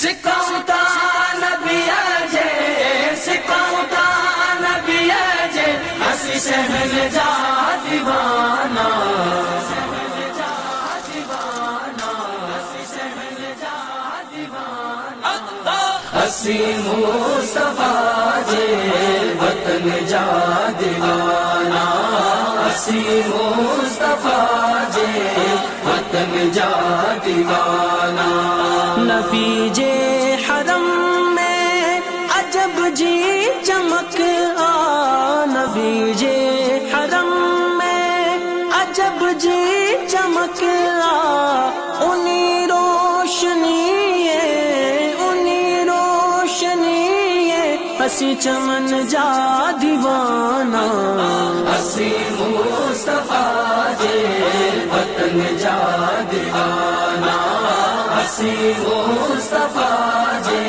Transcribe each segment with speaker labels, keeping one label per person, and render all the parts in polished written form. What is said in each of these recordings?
Speaker 1: सिकाउता नबी जे सिकाउता नबी जे असी सहल जा दीवाना असी मुस्तफा जे वतन जा दीवाना असी मुस्तफा जे वतन जा दीवाना।
Speaker 2: नबी जे हरम में अजब जी चमक आ नबी जे हरम में अजब जी चमक आ उन्हीं असी चमन जा दीवाना
Speaker 1: असी मुस्तफा जे वतन जा दीवाना असी मुस्तफा जे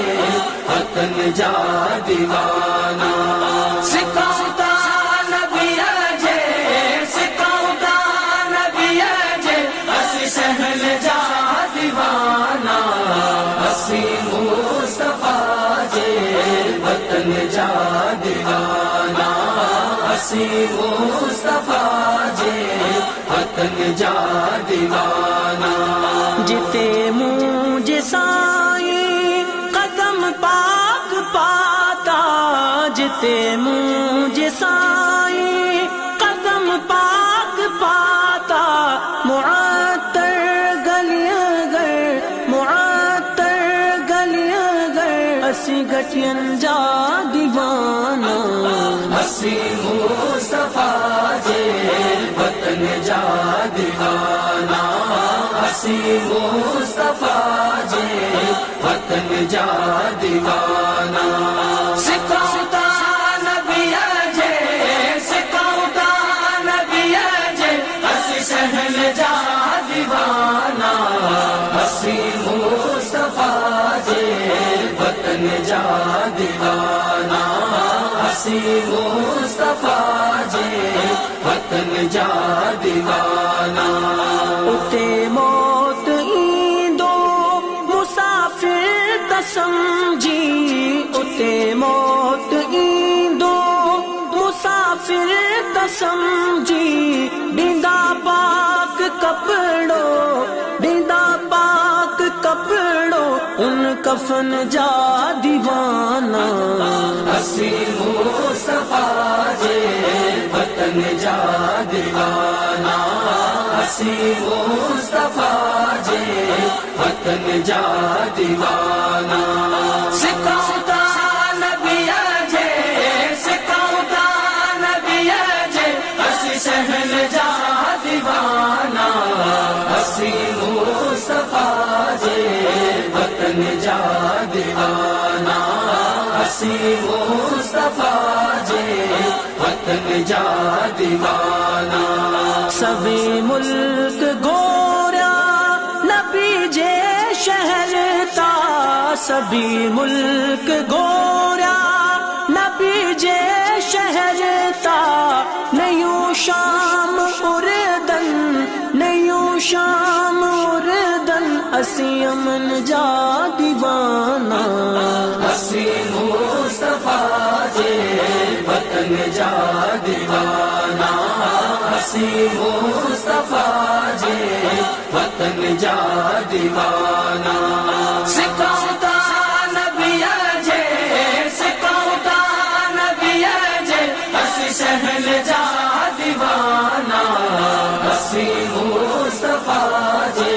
Speaker 1: वतन जा दीवाना। सिकाउता नबी जे सिकाउता नबी जे असी सहल जा दीवाना असी मुस्तफा जे वतन जा दीवाना असी मुस्तफा जे वतन जा दीवाना।
Speaker 2: जिते मुझे साईं कदम पाक पाता जिते मुझे साईं कदम पाक पाता मुअत्तर गलियां गर मुअत्तर गलियां गर असी गठियन जा दीवाना
Speaker 1: असी मुस्तफा जे वतन जा दीवाना असी मुस्तफा जे वतन जा दीवाना। सिकाउता नबी जे सिकाउता नबी जे असी सहल जा दीवाना असी मुस्तफा जे वतन जा दीवाना असी मुस्तफा जे वतन जा दीवाना।
Speaker 2: उते मौत ईंदो मुसाफिर त समझी उते मौत ईंदो मुसाफिर त समझी ॾींदा पाक कपड़ो ॾींदा पाक कपड़ो उन कफन जा दीवाना
Speaker 1: असी मुस्तफा जे वतन जा दीवाना असी मुस्तफा जे वतन जा दीवाना। सिकाउता नबी जे सिकाउता नबी जे असी सहल जा दीवाना असी मुस्तफा जे वतन जा दीवाना असी मुस्तफा जे वतन जा दीवाना।
Speaker 2: सभी मुल्क गोरा नबी जे शहर ता सभी मुल्क गोरा नबी जे शहर ता नयूं शाम उर्दन नयूं शाम उर्दन असी अमन जा दीवाना
Speaker 1: असी मुस्तफा जे वतन जा दीवाना असी मुस्तफा जे वतन जा दीवाना। सिकाउता नबी जे सिकाउता नबी जे असी सहल जा दीवाना असी मुस्तफा जे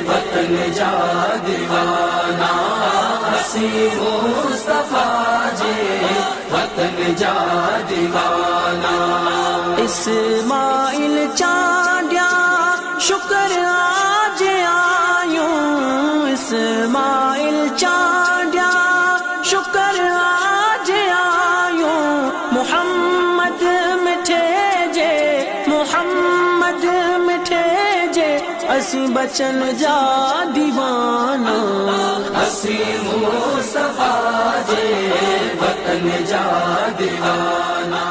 Speaker 1: वतन जा दीवाना असी मुस्तफा जे वतन जा दीवाना।
Speaker 2: इस्माइल चांडिया शुक्र आज आयूं इस्माइल चांडिया शुक्र आज आयूं मोहम्मद मिठे जे असी बचन जा दीवाना
Speaker 1: असी मुस्तफा जे वतन जा दीवाना।